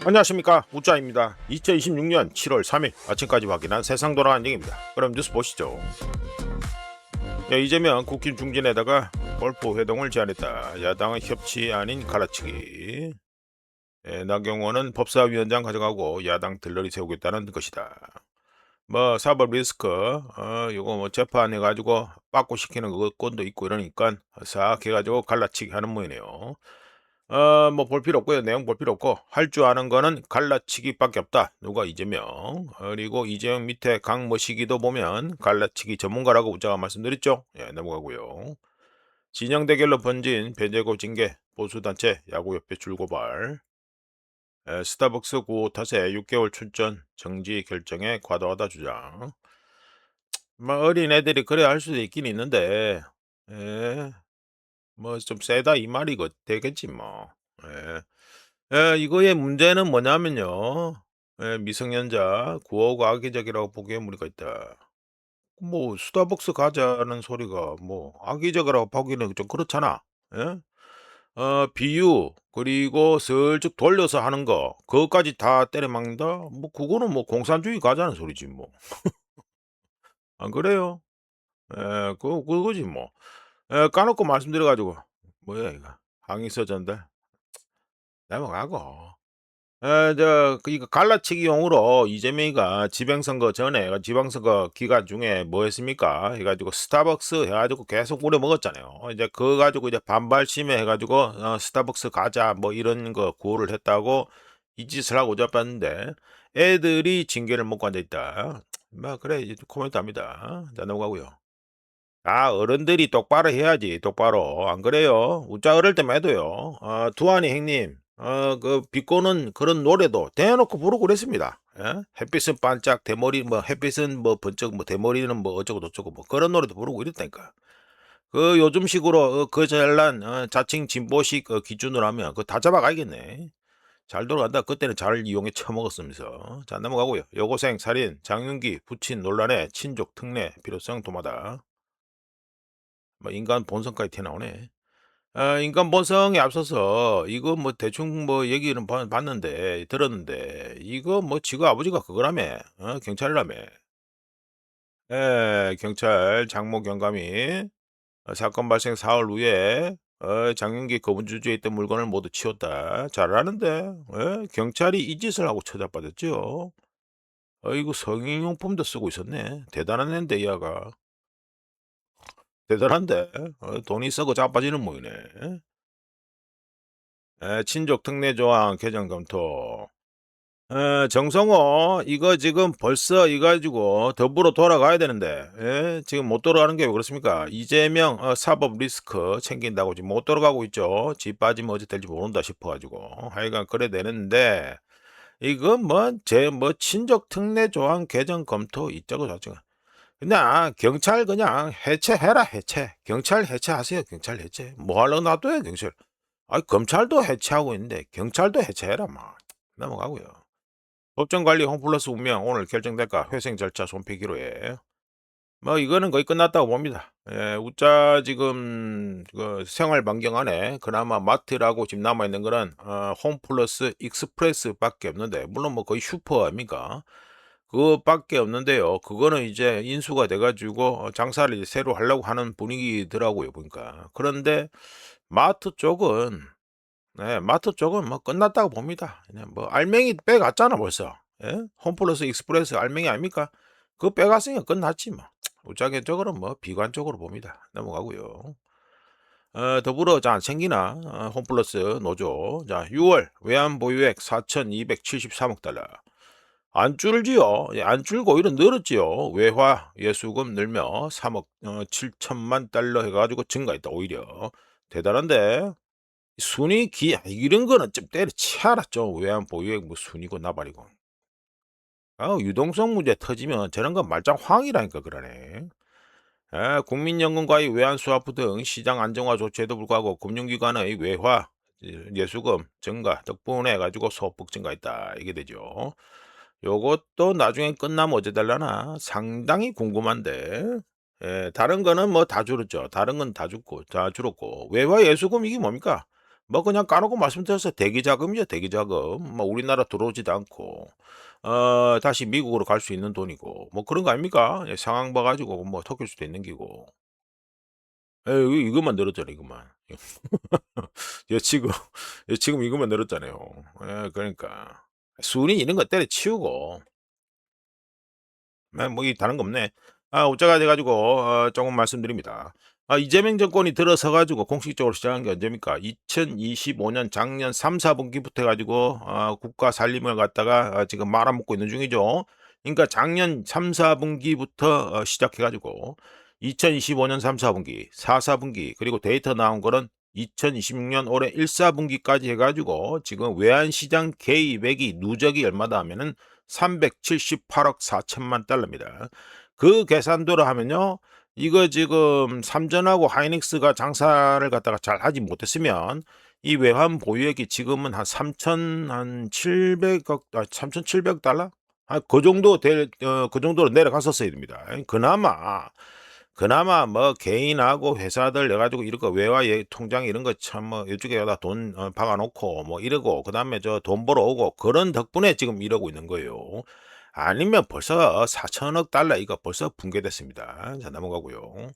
안녕하십니까, 우짜입니다. 2026년 7월 3일 아침까지 확인한 세상 돌아간 얘기입니다. 그럼 뉴스 보시죠. 이재명 국힘 중진에다가 골프 회동을 제안했다. 야당의 협치 아닌 갈라치기. 나경원은 법사위원장 가져가고 야당 들러리 세우겠다는 것이다. 뭐 사법 리스크 요거 뭐 재판해가지고 빠꾸 시키는 그 건도 있고 이러니까 싹 해가지고 갈라치기 하는 모이네요. 뭐 볼 필요 없고요. 내용 볼 필요 없고 할 줄 아는 거는 갈라치기밖에 없다. 누가 이재명. 그리고 이재명 밑에 강모시기도 보면 갈라치기 전문가라고 우짜가 말씀드렸죠. 예, 넘어가고요. 진영 대결로 번진 배제고 징계 보수단체 야구협회 줄고발. 스타벅스 구호 탓에 6개월 출전 정지 결정에 과도하다 주장. 뭐 어린 애들이 그래 할 수도 있긴 있는데 예, 뭐 좀 세다 이 말이 되겠지 뭐. 예. 이거의 문제는 뭐냐면요. 미성년자 구호가 악의적이라고 보기에 무리가 있다. 뭐 스타벅스 가자는 소리가 뭐 악의적이라고 보기는 좀 그렇잖아. 예? 비유 그리고 슬쩍 돌려서 하는 거 그것까지 다 때려 막는다? 뭐 그거는 뭐 공산주의 가자는 소리지 뭐. 안 그래요? 그거지 뭐. 까놓고 말씀드려 가지고 뭐야 이거 항의서 전달 넘어가고. 이거 갈라치기용으로 이재명이가 지방선거 전에 지방선거 기간 중에 뭐 했습니까? 해 가지고 스타벅스 해 가지고 계속 우려 먹었잖아요. 이제 그거 가지고 이제 반발 심해 해 가지고 "스타벅스 가자." 뭐 이런 거 구호를 했다고 이 짓을 하고 자빴는데 애들이 징계를 먹고 앉아 있다. 뭐 그래 이제 코멘트합니다. 자 넘어가고요. 어른들이 똑바로 해야지 똑바로. 안 그래요? 우짜 어릴 때만 해도요. 두한이 형님 그 비꼬는 그런 노래도 대놓고 부르고 그랬습니다. 예? 햇빛은 반짝 대머리 뭐 햇빛은 뭐 번쩍 뭐 대머리는 뭐 어쩌고 저쩌고 뭐 그런 노래도 부르고 이랬다니까. 그 요즘식으로 그 잘난 자칭 진보식 기준으로 하면 그거 다 잡아가야겠네. 잘 돌아간다. 그때는 잘 이용해 처먹었으면서. 자 넘어가고요. 여고생 살인 장윤기 부친 논란에 친족 특례 필요성 도마다. 뭐 인간 본성까지 튀어나오네. 인간 본성에 앞서서 이거 뭐 대충 뭐 얘기는 봤는데 들었는데 이거 뭐 지가 아버지가 그거라며 경찰이라며. 경찰 장모 경감이 사건 발생 사흘 후에 장윤기 거분 주지에 있던 물건을 모두 치웠다. 잘하는데 경찰이 이 짓을 하고 처잡받았죠. 이거 성인용품도 쓰고 있었네. 대단한 앤데 이 아가. 대단한데 돈이 썩어 자빠지는 모이네. 친족 특례 조항 개정 검토. 정성호 이거 지금 벌써 이 가지고 더불어 돌아가야 되는데 지금 못 돌아가는 게 왜 그렇습니까? 이재명 사법 리스크 챙긴다고 지금 못 돌아가고 있죠. 집 빠지면 어찌 될지 모른다 싶어 가지고. 하여간 그래 되는데 이거 뭐 제 뭐 친족 특례 조항 개정 검토 이쩌고 저쩌고. 그냥 경찰 그냥 해체해라 해체. 경찰 해체하세요. 경찰 해체. 뭐 하려고 놔둬요 경찰. 검찰도 해체하고 있는데 경찰도 해체해라 막. 넘어가고요. 법정관리 홈플러스 운명 오늘 결정될까 회생 절차 손폐기로 해. 뭐 이거는 거의 끝났다고 봅니다. 우짜 지금 그 생활 반경 안에 그나마 마트라고 지금 남아 있는 거는 홈플러스 익스프레스밖에 없는데 물론 뭐 거의 슈퍼 아닙니까? 그거밖에 없는데요. 그거는 이제 인수가 돼 가지고 장사를 이제 새로 하려고 하는 분위기더라고요 보니까. 그런데 마트 쪽은 마트 쪽은 뭐 끝났다고 봅니다. 그냥 뭐 알맹이 빼갔잖아 벌써. 예? 홈플러스 익스프레스 알맹이 아닙니까? 그거 빼갔으니까 끝났지 뭐. 우짜겐적으로 뭐 비관적으로 봅니다. 넘어가고요. 더불어 자 챙기나 홈플러스 노조. 자 6월 외환 보유액 4,273억 달러. 안 줄지요. 안 줄고 오히려 늘었지요. 외화 예수금 늘며 3억 7천만 달러 해가지고 증가했다 오히려. 대단한데. 순위 기 이런 거는 좀 때려치워라 좀. 외환 보유액 뭐 순위고 나발이고. 유동성 문제 터지면 저런 건 말짱 황이라니까 그러네. 국민연금과의 외환 스와프 등 시장 안정화 조치에도 불구하고 금융기관의 외화 예수금 증가 덕분에 가지고 소폭 증가했다 이게 되죠. 요것도 나중에 끝나면 어찌 될라나 상당히 궁금한데. 다른 거는 뭐 다 줄었죠. 다른 건 다 줄었고 외화 예수금 이게 뭡니까? 뭐 그냥 까놓고 말씀드렸어요. 대기자금이죠, 대기자금. 뭐 우리나라 들어오지도 않고 다시 미국으로 갈 수 있는 돈이고 뭐 그런 거 아닙니까? 예 상황 봐 가지고 뭐 섞일 수도 있는 기고. 예 이것만 늘었잖아요, 이것만. 예치금 예치금 이것만 늘었잖아요. 예 그러니까. 순위 이런 거 때려치우고 뭐 이 다른 거 없네. 어쩌가 돼 가지고 조금 말씀드립니다. 이재명 정권이 들어서 가지고 공식적으로 시작한 게 언제입니까? 2025년 작년 3-4 분기부터 해 가지고 국가 살림을 갖다가 지금 말아먹고 있는 중이죠. 그러니까 작년 3-4 분기부터 시작해 가지고 2025년 3-4 분기, 4-4 분기 그리고 데이터 나온 거는 2026년 올해 1-4 분기까지 해 가지고 지금 외환시장 개입액이 누적이 얼마다 하면은 378억 4천만 달러입니다. 그 계산대로 하면요. 이거 지금 삼전하고 하이닉스가 장사를 갖다가 잘 하지 못했으면 이 외환 보유액이 지금은 한3천 한 700억 3,700 달러? 그 정도 그 정도로 내려갔었어야 됩니다. 그나마 뭐 개인하고 회사들 내 가지고 이런 거 외화 통장 이런 거 참 뭐 이쪽에다 돈 박아 놓고 뭐 이러고 그다음에 저 돈 벌어오고 그런 덕분에 지금 이러고 있는 거예요. 아니면 벌써 4천억 달러 이거 벌써 붕괴됐습니다. 자 넘어가고요.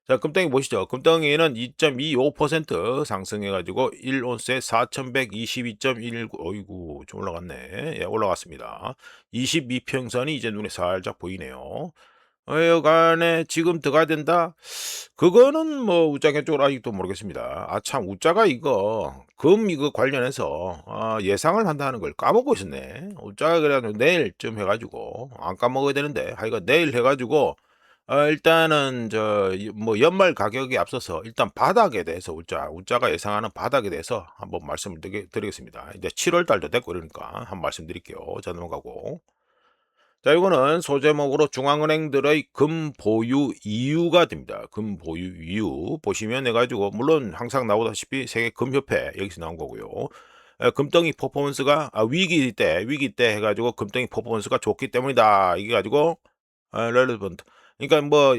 자 금덩이 보시죠. 금덩이는 2.25% 상승해 가지고 1 온스에 4,122.119 어이구 좀 올라갔네. 예 올라갔습니다. 22 평선이 이제 눈에 살짝 보이네요. 여간에 지금 들어가야 된다? 그거는 뭐 우짜게 쪽으로 아직도 모르겠습니다. 참 우짜가 이거 이거 관련해서 예상을 한다는 걸 까먹고 있었네. 우짜가 그래 가지고 내일쯤 해 가지고 안 까먹어야 되는데 하여간 내일 해 가지고 일단은 뭐 연말 가격에 앞서서 일단 바닥에 대해서 우짜가 예상하는 바닥에 대해서 한번 말씀을 드리겠습니다. 이제 7월 달도 됐고 이러니까 한번 말씀드릴게요. 자 넘어가고. 자, 이거는 소제목으로 중앙은행들의 금 보유 이유가 됩니다. 금 보유 이유 보시면 해가지고 물론 항상 나오다시피 세계 금협회 여기서 나온 거고요. 금덩이 퍼포먼스가 위기 때 해가지고 금덩이 퍼포먼스가 좋기 때문이다. 이게 가지고 relevant. 그러니까 뭐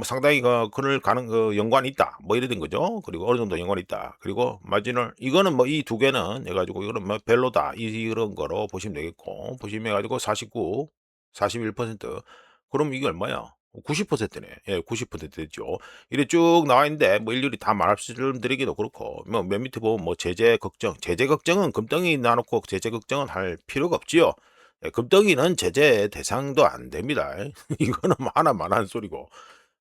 상당히 그를 가는 연관이 있다. 뭐 이래 된 거죠. 그리고 어느 정도 연관이 있다. 그리고 마지널 이거는 뭐 이 두 개는 해가지고 이거는 뭐 별로다. 이런 거로 보시면 되겠고 보시면 해가지고 49, 41%. 그럼 이게 얼마야? 90%네. 예, 90% 됐죠. 이래 쭉 나와 있는데 뭐 일일이 다 말씀드리기도 그렇고 뭐 맨 밑에 보면 뭐 제재 걱정은 금덩이 놔놓고 제재 걱정은 할 필요가 없지요. 예, 금덩이는 제재 대상도 안 됩니다. 이거는 뭐 하나만 한 소리고.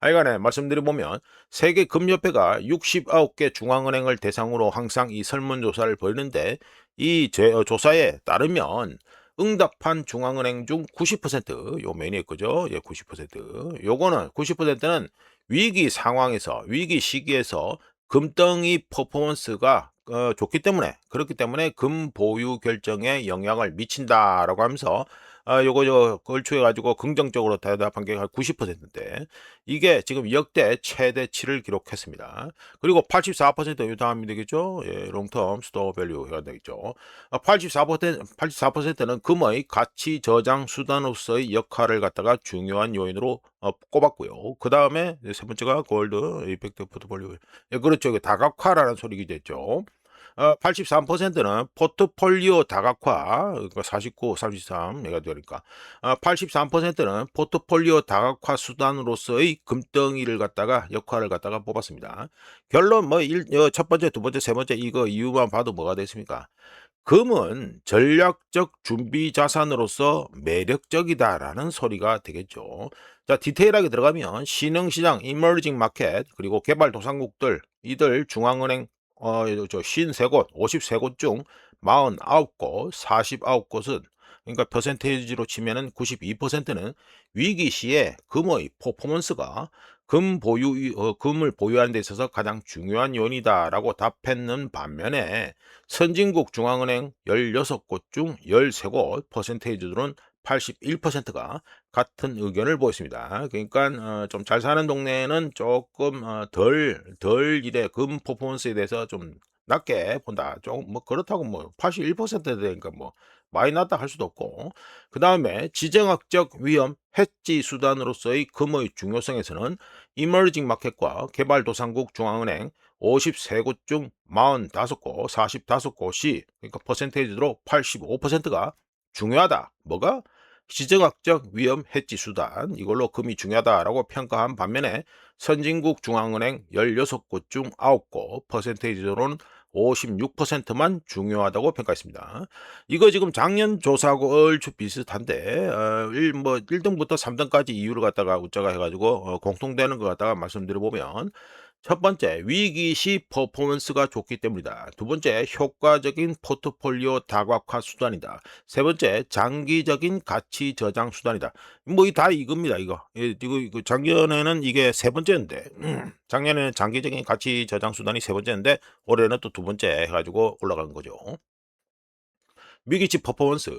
하여간에 말씀드려보면 세계금협회가 69개 중앙은행을 대상으로 항상 이 설문조사를 벌이는데 이 조사에 따르면 응답한 중앙은행 중 90%요 메인에 거죠. 예, 90%. 요거는 90%는 위기 상황에서 위기 시기에서 금덩이 퍼포먼스가 좋기 때문에 그렇기 때문에 금 보유 결정에 영향을 미친다라고 하면서 요거 걸초해 가지고 긍정적으로 대답한 게 한 90%인데 이게 지금 역대 최대치를 기록했습니다. 그리고 84% 다음이 되겠죠. 예, 롱텀 스토어 밸류 해야 되겠죠. 84%는 금의 가치 저장 수단으로서의 역할을 갖다가 중요한 요인으로 꼽았고요. 그다음에 세 번째가 골드 이펙트 포트폴리오. 예, 그렇죠. 이게 다각화라는 소리겠죠. 83%는 포트폴리오 다각화, 그러니까 49, 33 얘가 되니까 83%는 포트폴리오 다각화 수단으로서의 금덩이를 갖다가 역할을 갖다가 뽑았습니다. 결론 첫 번째, 두 번째, 세 번째 이거 이유만 봐도 뭐가 됐습니까? 금은 전략적 준비 자산으로서 매력적이다라는 소리가 되겠죠. 자, 디테일하게 들어가면 신흥시장, 이머징 마켓, 그리고 개발도상국들, 이들 중앙은행 53곳, 53곳 중 49곳, 49곳은 그러니까 퍼센테이지로 치면은 92%는 위기 시에 금의 퍼포먼스가 금을 보유하는 데 있어서 가장 중요한 요인이다라고 답했는 반면에 선진국 중앙은행 16곳 중 13곳 퍼센테이지로는 81%가 같은 의견을 보였습니다. 그러니까 좀 잘 사는 동네는 조금 덜 이래 금 퍼포먼스에 대해서 좀 낮게 본다. 좀 뭐 그렇다고 뭐 81% 되니까 뭐 많이 낮다 할 수도 없고. 그다음에 지정학적 위험 해지 수단으로서의 금의 중요성에서는 이머징 마켓과 개발도상국 중앙은행 53곳 중 45곳, 45곳이 그러니까 퍼센테이지로 85%가 중요하다. 뭐가? 시정학적 위험 해지 수단 이걸로 금이 중요하다라고 평가한 반면에 선진국 중앙은행 16곳 중 9곳 퍼센테이지로는 56%만 중요하다고 평가했습니다. 이거 지금 작년 조사하고 얼추 비슷한데 1등부터 3등까지 이유를 갖다가 웃자가 해가지고 공통되는 것 갖다가 말씀드려보면 첫 번째, 위기 시 퍼포먼스가 좋기 때문이다. 두 번째, 효과적인 포트폴리오 다각화 수단이다. 세 번째, 장기적인 가치 저장 수단이다. 뭐, 다 이겁니다, 이거. 이거 작년에는 이게 세 번째인데, 작년에는 장기적인 가치 저장 수단이 세 번째인데, 올해는 또 두 번째 해가지고 올라간 거죠. 위기치 퍼포먼스,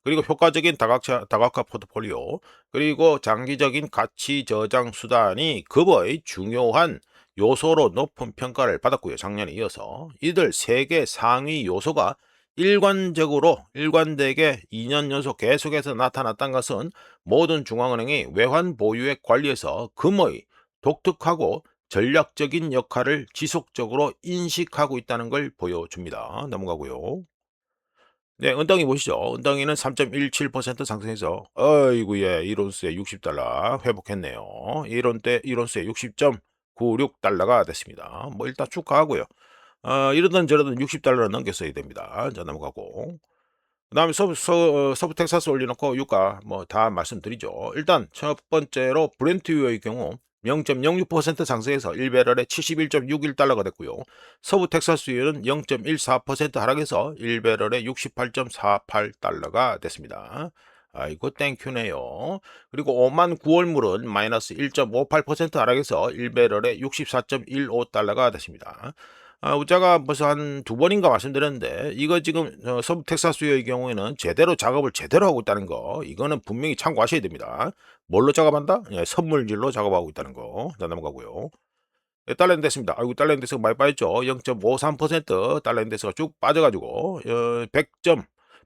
그리고 효과적인 다각화 포트폴리오, 그리고 장기적인 가치 저장 수단이 급의 중요한 요소로 높은 평가를 받았고요. 작년에 이어서 이들 세 개 상위 요소가 일관되게 2년 연속 계속해서 나타났다는 것은 모든 중앙은행이 외환 보유액 관리에서 금의 독특하고 전략적인 역할을 지속적으로 인식하고 있다는 걸 보여줍니다. 넘어가고요. 네, 은덩이 보시죠. 은덩이는 3.17% 상승해서 어이구 예, 1온스에 60달러 회복했네요. 1온스에 60.96달러가 됐습니다. 뭐 일단 축하하고요. 이러던 저러던 60달러를 넘겼어야 됩니다. 자, 넘어가고. 그다음에 서부 텍사스 올려놓고 유가 뭐 다 말씀드리죠. 일단 첫 번째로 브렌트유의 경우 0.06% 상승해서 1배럴에 71.61달러가 됐고요. 서부 텍사스유는 0.14% 하락해서 1배럴에 68.48달러가 됐습니다. 아이고 땡큐네요. 그리고 오만 9월물은 마이너스 1.58% 하락해서 1배럴에 64.15달러가 됐습니다. 우자가 벌써 한 두 번인가 말씀드렸는데 이거 지금 서부 텍사스주의 경우에는 작업을 제대로 하고 있다는 거 이거는 분명히 참고하셔야 됩니다. 뭘로 작업한다? 예, 선물질로 작업하고 있다는 거. 자, 넘어가고요. 예, 달러 인덱스입니다. 아이고 달러 인덱스가 많이 빠졌죠. 0.53% 달러 인덱스가 쭉 빠져가지고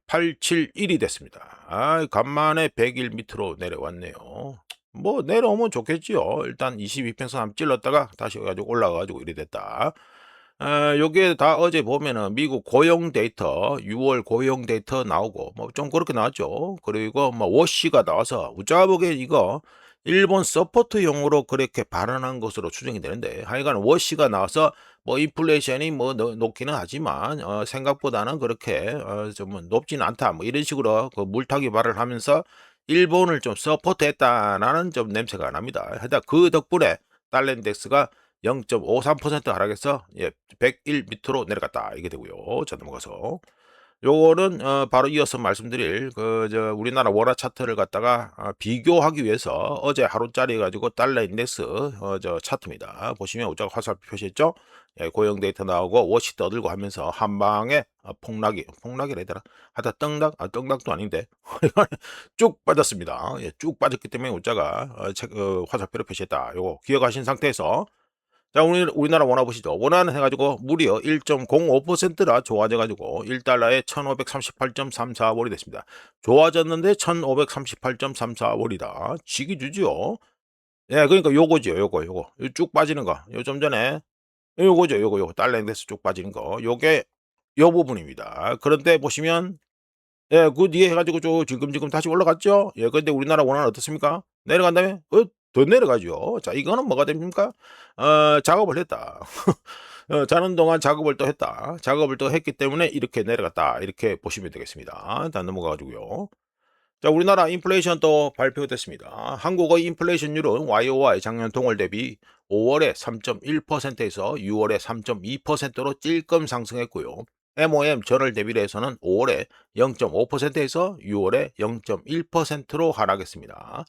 100.871이 됐습니다. 간만에 100일 밑으로 내려왔네요. 뭐 내려오면 좋겠지요. 일단 22평선 한번 찔렀다가 다시 가지고 올라가가지고 이리 됐다. 요게 다 어제 보면은 미국 고용 데이터 6월 고용 데이터 나오고 뭐 좀 그렇게 나왔죠. 그리고 뭐 워시가 나와서 우자가 보기에 이거 일본 서포트용으로 그렇게 발언한 것으로 추정이 되는데 하여간 워시가 나와서 뭐 인플레이션이 뭐 높기는 하지만 생각보다는 그렇게 좀 높지는 않다 뭐 이런 식으로 그 물타기 발언을 하면서 일본을 좀 서포트했다라는 좀 냄새가 납니다. 하여튼 그 덕분에 달러 인덱스가 0.53% 하락해서 101 밑으로 내려갔다 이게 되고요. 자, 넘어가서 요거는 바로 이어서 말씀드릴 우리나라 원화 차트를 갖다가 비교하기 위해서 어제 하루짜리 가지고 달러 인덱스 차트입니다. 보시면 우자가 화살표 표시했죠? 예, 고용 데이터 나오고 워시 떠들고 하면서 한 방에 폭락이라 해야 되나? 하여튼 떡락도 아닌데 쭉 빠졌습니다. 예, 쭉 빠졌기 때문에 우자가 화살표를 표시했다. 요거 기억하신 상태에서 자, 우리나라 원화 보시죠. 원화는 해가지고 무려 1.05%라 좋아져가지고 1달러에 1538.34월이 됐습니다. 좋아졌는데 1538.34월이다. 지기 주지요. 예, 그러니까 요거죠. 요거. 쭉 빠지는 거. 요 좀 전에 요거죠. 요거. 달러 인덱스 쭉 빠지는 거. 요게 요 부분입니다. 그런데 보시면 예, 그 뒤에 해가지고 지금 다시 올라갔죠? 예, 근데 우리나라 원화는 어떻습니까? 내려간 다음에, 더 내려가죠. 자, 이거는 뭐가 됩니까? 작업을 했다. 자는 동안 작업을 또 했다. 작업을 또 했기 때문에 이렇게 내려갔다. 이렇게 보시면 되겠습니다. 다 넘어가가지고요. 자, 우리나라 인플레이션 또 발표됐습니다. 한국의 인플레이션율은 YOY 작년 동월 대비 5월에 3.1%에서 6월에 3.2%로 찔끔 상승했고요. MOM 전월 대비해서는 5월에 0.5%에서 6월에 0.1%로 하락했습니다.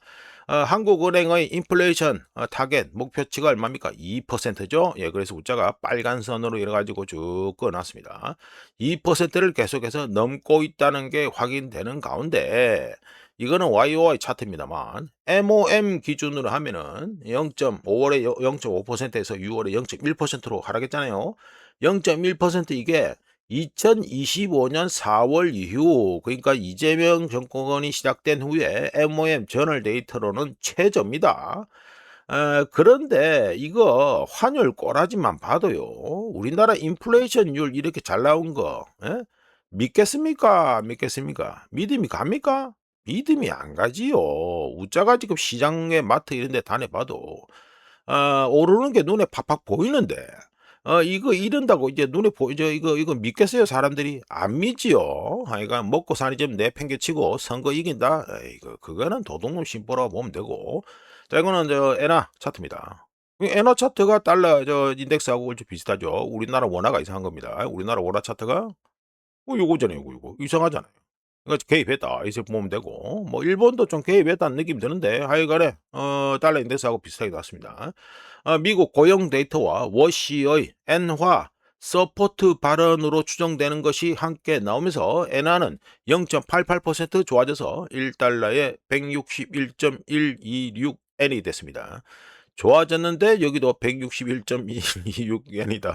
한국은행의 인플레이션 타겟 목표치가 얼마입니까? 2%죠. 예, 그래서 우자가 빨간 선으로 이래가지고 쭉 끊어놨습니다. 2%를 계속해서 넘고 있다는 게 확인되는 가운데 이거는 YOY 차트입니다만 MOM 기준으로 하면은 5월에 0.5%에서 6월에 0.1%로 하락했잖아요. 0.1% 이게 2025년 4월 이후 그러니까 이재명 정권이 시작된 후에 MOM 전월 데이터로는 최저입니다. 그런데 이거 환율 꼬라지만 봐도요. 우리나라 인플레이션율 이렇게 잘 나온 거 예? 믿겠습니까? 믿겠습니까? 믿음이 갑니까? 믿음이 안 가지요. 웃자가 지금 시장에 마트 이런 데 다녀봐도 오르는 게 눈에 팍팍 보이는데 이거 이런다고 이제 눈에 보이죠. 이거 믿겠어요, 사람들이? 안 믿지요. 하여간 먹고 사니 좀 내팽개치고 선거 이긴다. 이거 그거는 도둑놈 심보라고 보면 되고. 자, 이거는 저 엔화 차트입니다. 이 엔화 차트가 달러 저 인덱스하고 좀 비슷하죠. 우리나라 원화가 이상한 겁니다. 우리나라 원화 차트가 요거잖아요. 요거 이상하잖아요. 그러니까 개입했다 이렇게 보면 되고, 뭐 일본도 좀 개입했다는 느낌이 드는데 하여간에 달러 인덱스하고 비슷하게 나왔습니다. 미국 고용 데이터와 워시의 엔화 서포트 발언으로 추정되는 것이 함께 나오면서 엔화는 0.88% 좋아져서 1달러에 161.126엔이 됐습니다. 좋아졌는데 여기도 161.126엔이다.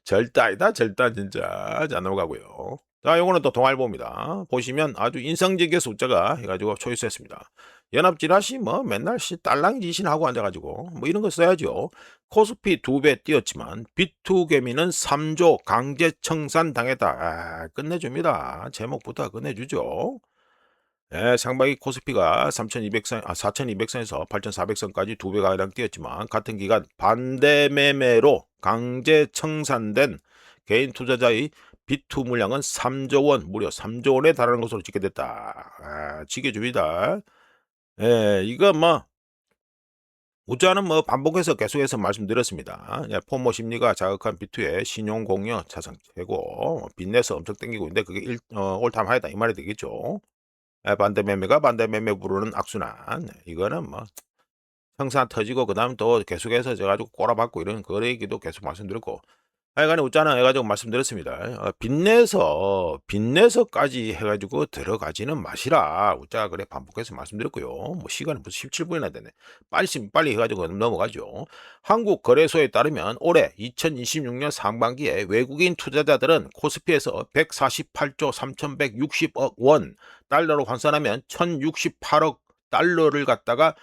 절대 아니다, 절대 진짜. 자, 넘어가고요. 자, 요거는 또 동아일보입니다. 보시면 아주 인상적인 숫자가 해가지고 초이스했습니다. 연합지라시 뭐 맨날 딸랑이 지신하고 앉아가지고 뭐 이런 거 써야죠. 코스피 2배 뛰었지만 비투개미는 3조 강제 청산 당했다. 끝내줍니다. 제목부터 끝내주죠. 예, 상반기 코스피가 3,200선, 4,200선에서 8,400선까지 2배가량 뛰었지만 같은 기간 반대 매매로 강제 청산된 개인 투자자의 비투 물량은 3조 원, 무려 3조 원에 달하는 것으로 집계됐다. 지켜줍니다. 예, 이거 뭐 우자는 뭐 반복해서 계속해서 말씀드렸습니다. 예, 포모 심리가 자극한 비투의 신용 공여 차상 최고, 빚내서 엄청 땡기고 있는데 그게 올타임 하이다 이 말이 되겠죠. 반대 매매가 반대 매매 부르는 악순환. 이거는 뭐 청산 터지고 그다음 또 계속해서 져 가지고 꼬라박고 이런 그 얘기도 계속 말씀드렸고, 하여간에 웃자나 해 가지고 말씀드렸습니다. 빚내서까지 해 가지고 들어가지는 마시라. 웃자가 그래 반복해서 말씀드렸고요. 뭐 시간이 벌써 17분이나 되네. 빨리 해 가지고 넘어가죠. 한국거래소에 따르면 올해 2026년 상반기에 외국인 투자자들은 코스피에서 148조 3,160억 원, 달러로 환산하면 1,068억 달러를 갖다가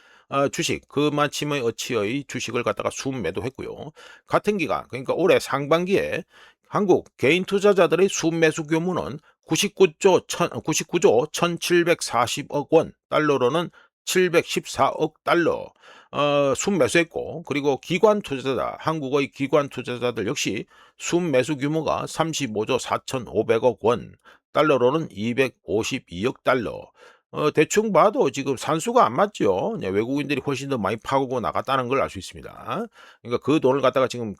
주식 그만침의 어치의 주식을 갖다가 순매도했고요. 같은 기간 그러니까 올해 상반기에 한국 개인 투자자들의 순매수 규모는 99조 1,740억 원, 달러로는 714억 달러 순매수했고, 그리고 기관 투자자 한국의 기관 투자자들 역시 순매수 규모가 35조 4,500억 원, 달러로는 252억 달러. 대충 봐도 지금 산수가 안 맞죠. 네, 외국인들이 훨씬 더 많이 파고 나갔다는 걸 알 수 있습니다. 그러니까 그 돈을 갖다가 지금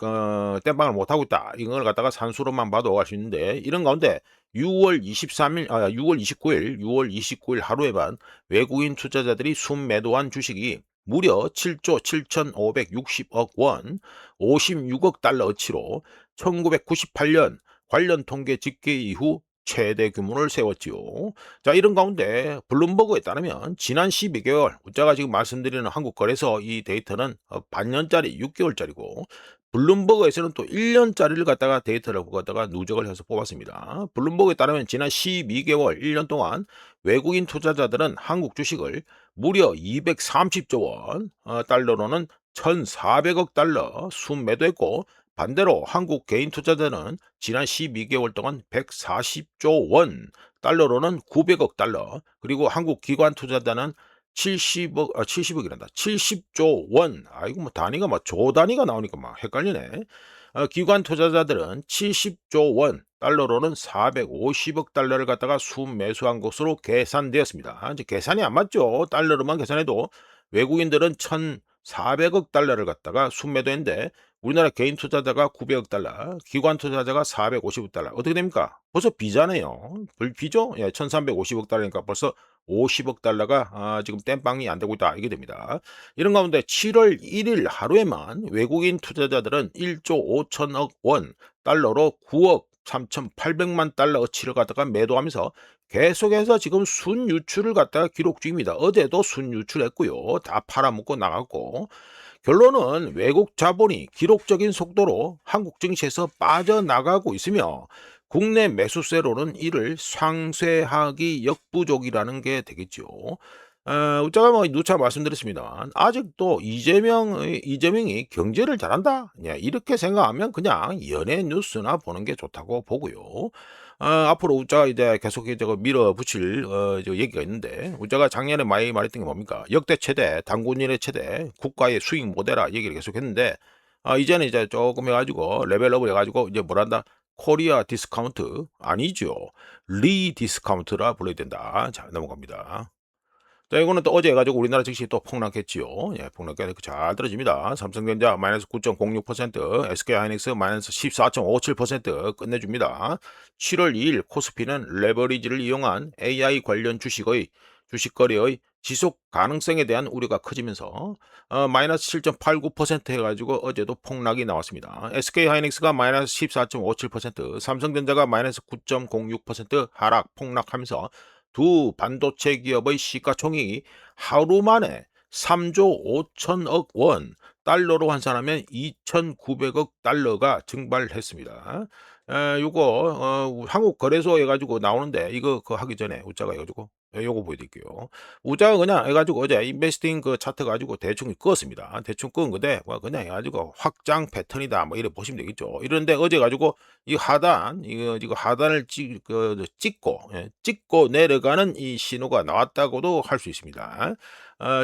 땜빵을 못 하고 있다. 이걸 갖다가 산수로만 봐도 알 수 있는데, 이런 가운데 6월 29일 하루에만 외국인 투자자들이 순매도한 주식이 무려 7조 7,560억 원, 56억 달러 어치로 1998년 관련 통계 집계 이후 최대 규모를 세웠지요. 자, 이런 가운데 블룸버그에 따르면 지난 12개월, 제가 지금 말씀드리는 한국거래소 이 데이터는 반년짜리 6개월짜리고, 블룸버그에서는 또 1년짜리를 갖다가 데이터를 갖다가 누적을 해서 뽑았습니다. 블룸버그에 따르면 지난 12개월 1년 동안 외국인 투자자들은 한국 주식을 무려 230조 원, 달러로는 1,400억 달러 순매도했고, 반대로 한국 개인 투자자는 지난 12개월 동안 140조 원, 달러로는 900억 달러, 그리고 한국 기관 투자자는 70억이란다. 70조 원. 이거 뭐 단위가 뭐 조 단위가 나오니까 막 헷갈리네. 기관 투자자들은 70조 원, 달러로는 450억 달러를 갖다가 순매수한 것으로 계산되었습니다. 이제 계산이 안 맞죠. 달러로만 계산해도 외국인들은 1,400억 달러를 갖다가 순매도했는데 우리나라 개인 투자자가 900억 달러, 기관 투자자가 450억 달러. 어떻게 됩니까? 벌써 비잖아요. 비죠? 예, 1,350억 달러니까 벌써 50억 달러가 지금 땜빵이 안 되고 있다. 이게 됩니다. 이런 가운데 7월 1일 하루에만 외국인 투자자들은 1조 5천억 원, 달러로 9억 3,800만 달러 어치를 갖다가 매도하면서 계속해서 지금 순유출을 갖다가 기록 중입니다. 어제도 순유출했고요. 다 팔아먹고 나갔고, 결론은 외국 자본이 기록적인 속도로 한국 증시에서 빠져나가고 있으며 국내 매수세로는 이를 상쇄하기 역부족이라는 게 되겠죠. 제가 뭐 누차 말씀드렸습니다만 아직도 이재명이 '경제를 잘한다.' 예 이렇게 생각하면 그냥 연예 뉴스나 보는 게 좋다고 보고요. 앞으로 우짜가 이제 계속 이제 그 밀어붙일 저 얘기가 있는데 우짜가 작년에 많이 말했던 게 뭡니까? 역대 최대, 당군 이래 최대, 국가의 수익 모델화 얘기를 계속했는데 이제는 이제 쪼끔 해 가지고 레벨업을 해 가지고 이제 뭐란다? 코리아 디스카운트 아니죠. 리디스카운트라 불러야 된다. 자 넘어갑니다. 자 이거는 또 어제 해 가지고 우리나라 증시 또 폭락했지요. 예 폭락해 그 잘 떨어집니다. 삼성전자 마이너스 9.06%, SK하이닉스 마이너스 14.57% 끝내줍니다. 7월 2일 코스피는 레버리지를 이용한 AI 관련 주식 거래의 지속 가능성에 대한 우려가 커지면서 마이너스 7.89% 해가지고 어제도 폭락이 나왔습니다. SK하이닉스가 마이너스 14.57%, 삼성전자가 마이너스 9.06% 하락 폭락하면서 두 반도체 기업의 시가총액이 하루 만에 3조 5천억 원, 달러로 환산하면 2,900억 달러가 증발했습니다. 요거 한국 거래소 해 가지고 나오는데 이거 하기 전에 우짜가 해 가지고 요거 보여드릴게요. 우짜가 그냥 해 가지고 어제 인베스팅 그 차트 가지고 대충 그었습니다. 대충 그은 건데 뭐 그냥 해 가지고 '확장 패턴이다.' 뭐 이렇게 보시면 되겠죠. 이런데 어제 가지고 이 하단 이거 하단을 찍고 내려가는 이 신호가 나왔다고도 할 수 있습니다.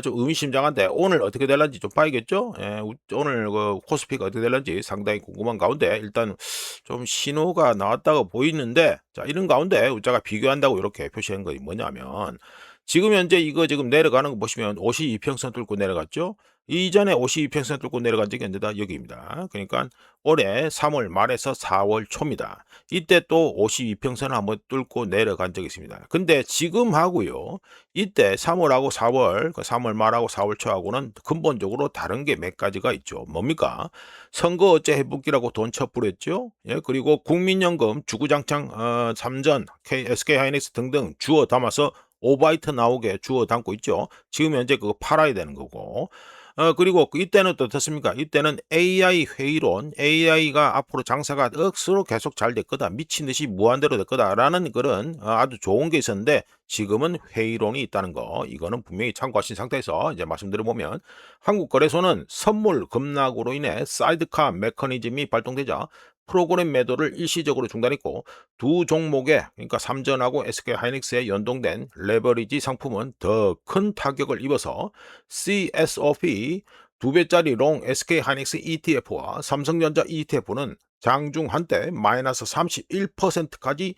좀 의미심장한데 오늘 어떻게 될런지 좀 봐야겠죠? 예, 오늘 그 코스피가 어떻게 될런지 상당히 궁금한 가운데 일단 좀 신호가 나왔다고 보이는데 자 이런 가운데 우리가 비교한다고 이렇게 표시한 거 뭐냐면 지금 현재 이거 지금 내려가는 거 보시면 52평선 뚫고 내려갔죠? 이전에 52평선 뚫고 내려간 적이 언제다? 여기입니다. 그러니까 올해 3월 말에서 4월 초입니다. 이때 또 52평선을 한번 뚫고 내려간 적이 있습니다. 근데 지금 하고요. 이때 3월하고 4월, 그 3월 말하고 4월 초하고는 근본적으로 다른 게 몇 가지가 있죠. 뭡니까? 선거 어째 회복기라고 돈 쳐뿌렸죠. 예, 그리고 국민연금 주구장창 삼전, SK하이닉스 등등 주워 담아서 오바이트 나오게 주워 담고 있죠. 지금 현재 그거 팔아야 되는 거고. 그리고 이때는 또 어떻습니까? 이때는 AI 회의론, AI가 앞으로 장사가 억수로 계속 잘 될 거다, 미친 듯이 무한대로 될 거다라는 그런 아주 좋은 게 있었는데 지금은 회의론이 있다는 거, 이거는 분명히 참고하신 상태에서 이제 말씀드려보면 한국거래소는 선물 급락으로 인해 사이드카 메커니즘이 발동되자 프로그램 매도를 일시적으로 중단했고 두 종목에 그러니까 삼전하고 SK하이닉스에 연동된 레버리지 상품은 더 큰 타격을 입어서 CSOP 2배짜리 롱 SK하이닉스 ETF와 삼성전자 ETF는 장중 한때 마이너스 31%까지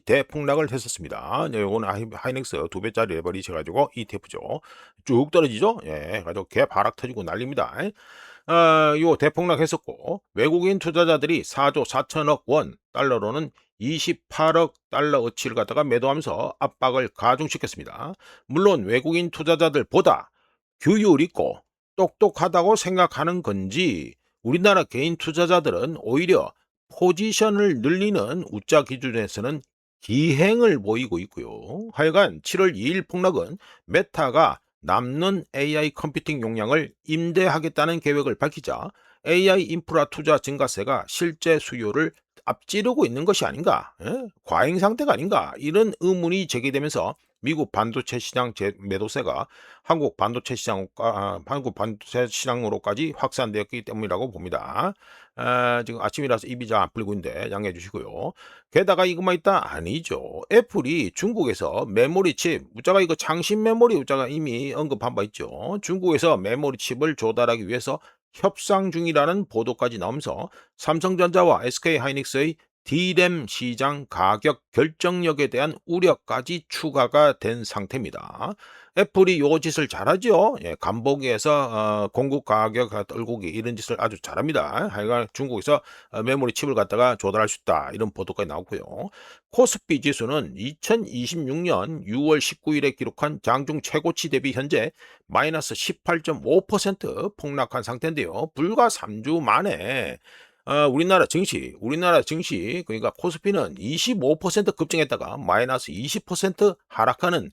대폭락을 했었습니다. 네, 이거는 하이닉스 2배짜리 레버리지 가지고 ETF죠. 쭉 떨어지죠. 예, 가지고 개바락 터지고 난립니다. 요 대폭락했었고 외국인 투자자들이 4조 4천억 원, 달러로는 28억 달러 어치를 갖다가 매도하면서 압박을 가중시켰습니다. 물론 외국인 투자자들보다 규율 있고 똑똑하다고 생각하는 건지 우리나라 개인 투자자들은 오히려 포지션을 늘리는 우짜 기준에서는 기행을 보이고 있고요. 하여간 7월 2일 폭락은 메타가 남는 AI 컴퓨팅 용량을 임대하겠다는 계획을 밝히자 AI 인프라 투자 증가세가 실제 수요를 앞지르고 있는 것이 아닌가, 예? 과잉 상태가 아닌가, 이런 의문이 제기되면서 미국 반도체 시장 매도세가 한국 반도체 시장으로까지 확산되었기 때문이라고 봅니다. 지금 아침이라서 입이 잘 안 풀리고 있는데 양해해 주시고요. 게다가 이것만 있다? 아니죠. 애플이 중국에서 메모리 칩, 우짜가 이거 장신 메모리 우짜가 이미 언급한 바 있죠. 중국에서 메모리 칩을 조달하기 위해서 협상 중이라는 보도까지 나오면서 삼성전자와 SK하이닉스의 D램 시장 가격 결정력에 대한 우려까지 추가가 된 상태입니다. 애플이 요 짓을 잘하죠. 예, 간보기에서 공급 가격 떨구기 이런 짓을 아주 잘합니다. 하여간 중국에서 메모리 칩을 갖다가 조달할 수 있다 이런 보도까지 나오고요. 코스피 지수는 2026년 6월 19일에 기록한 장중 최고치 대비 현재 마이너스 18.5% 폭락한 상태인데요. 불과 3주 만에 우리나라 증시 그러니까 코스피는 25% 급증했다가 마이너스 20% 하락하는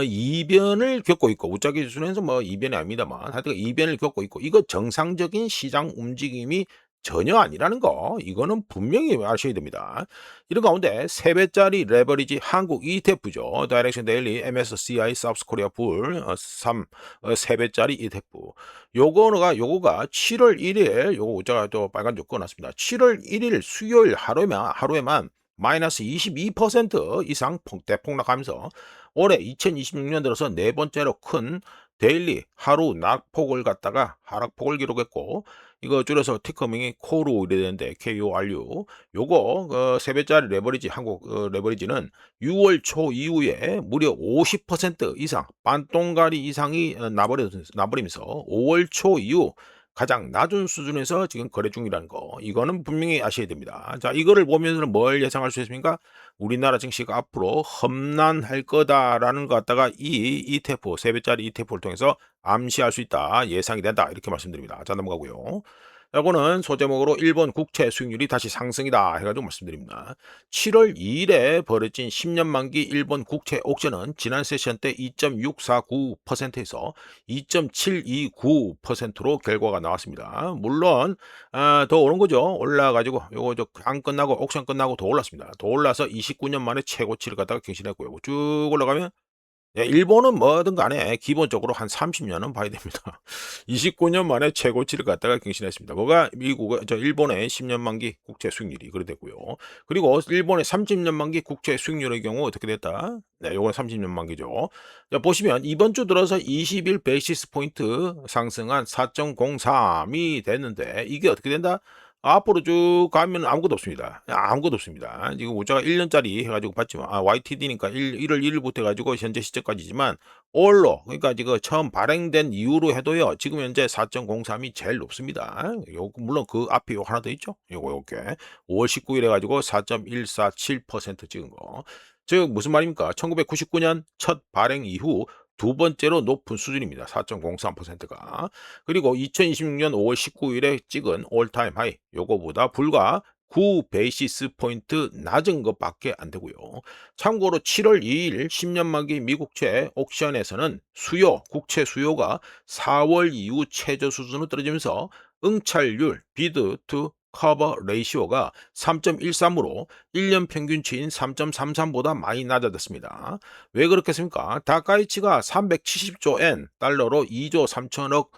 이변을 겪고 있고 우짜기 수준에서 뭐 이변이 아닙니다만 하여튼 이변을 겪고 있고 이거 정상적인 시장 움직임이 전혀 아니라는 거 이거는 분명히 아셔야 됩니다. 이런 가운데 3배짜리 레버리지 한국 ETF죠. 다이렉션 데일리 MSCI 사우스 코리아 불 3배짜리 ETF. 요거가 7월 1일 요거 제가 또 빨간 줄 꺼놨습니다. 7월 1일 수요일 하루에만 마이너스 22% 이상 대폭락하면서 올해 2026년 들어서 네 번째로 큰 데일리 하루 낙폭을 갖다가 하락폭을 기록했고 이거 줄여서 티커명이 코루 이래 되는데 KORU 요거 3배짜리 레버리지 한국 레버리지는 6월 초 이후에 무려 50% 이상 반동가리 이상이 나버리면서 5월 초 이후 가장 낮은 수준에서 지금 거래 중이라는 거 이거는 분명히 아셔야 됩니다. 자 이거를 보면서 뭘 예상할 수 있습니까? 우리나라 증시가 앞으로 험난할 거다라는 것 갖다가 이 ETF 3배짜리 ETF를 통해서 암시할 수 있다. 예상이 된다. 이렇게 말씀드립니다. 자 넘어가고요. 요거는 소제목으로 일본 국채 수익률이 다시 상승이다 해가지고 말씀드립니다. 7월 2일에 벌어진 10년 만기 일본 국채 옥션은 지난 세션 때 2.649%에서 2.729%로 결과가 나왔습니다. 물론 더 오른 거죠. 올라가지고 요거 안 끝나고 옥션 끝나고 더 올랐습니다. 더 올라서 29년 만에 최고치를 갖다가 갱신했고요. 쭉 올라가면 일본은 뭐든 간에 기본적으로 한 30년은 봐야 됩니다. 29년 만에 최고치를 갖다가 갱신했습니다. 뭐가 일본의 10년 만기 국채 수익률이 그래 됐고요. 그리고 일본의 30년 만기 국채 수익률의 경우 어떻게 됐다? 네, 요건 30년 만기죠. 자, 보시면 이번 주 들어서 21 베이시스 포인트 상승한 4.03이 됐는데 이게 어떻게 된다? 앞으로 쭉 가면 아무것도 없습니다. 아무것도 없습니다. 지금 우자가 1년짜리 해가지고 봤지만, YTD니까 1월 1일부터 해가지고 현재 시점까지지만, 올로, 그러니까 지금 처음 발행된 이후로 해도요, 지금 현재 4.03이 제일 높습니다. 물론 그 앞에 요 하나 더 있죠? 요게. 5월 19일 해가지고 4.147% 찍은 거. 즉, 무슨 말입니까? 1999년 첫 발행 이후 두 번째로 높은 수준입니다. 4.03%가. 그리고 2026년 5월 19일에 찍은 올타임 하이 요거보다 불과 9 베이시스 포인트 낮은 것밖에 안 되고요. 참고로 7월 2일 10년 만기 미국채 옥션에서는 국채 수요가 4월 이후 최저 수준으로 떨어지면서 응찰률 비드 투 커버 레이시오가 3.13으로 1년 평균치인 3.33보다 많이 낮아졌습니다. 왜 그렇겠습니까? 다카이치가 370조 엔 달러로 2조 3천억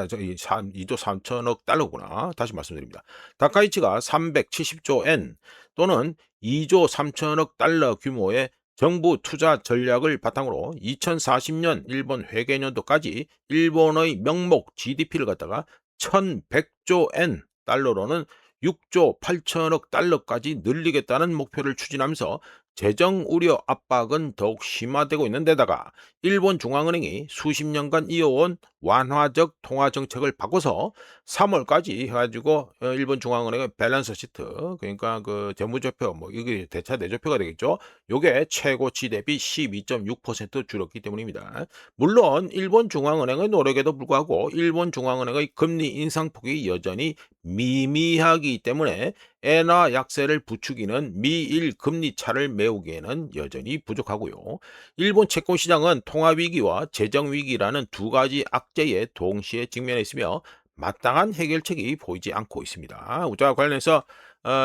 저기 2조 3천억 달러구나. 다시 말씀드립니다. 다카이치가 370조 엔 또는 2조 3천억 달러 규모의 정부 투자 전략을 바탕으로 2040년 일본 회계년도까지 일본의 명목 GDP를 갖다가 1100조 엔 달러로는 6조 8천억 달러까지 늘리겠다는 목표를 추진하면서 재정 우려 압박은 더욱 심화되고 있는 데다가 일본 중앙은행이 수십 년간 이어온 완화적 통화 정책을 바꿔서 3월까지 해가지고 일본 중앙은행의 밸런스 시트 그러니까 그 재무제표 뭐 이게 대차 내조표가 되겠죠. 요게 최고치 대비 12.6% 줄었기 때문입니다. 물론 일본 중앙은행의 노력에도 불구하고 일본 중앙은행의 금리 인상폭이 여전히 미미하기 때문에 엔화 약세를 부추기는 미일 금리 차를 메우기에는 여전히 부족하고요. 일본 채권 시장은 통화 위기와 재정 위기라는 두 가지 악재에 동시에 직면해 있으며 마땅한 해결책이 보이지 않고 있습니다. 우자 관련해서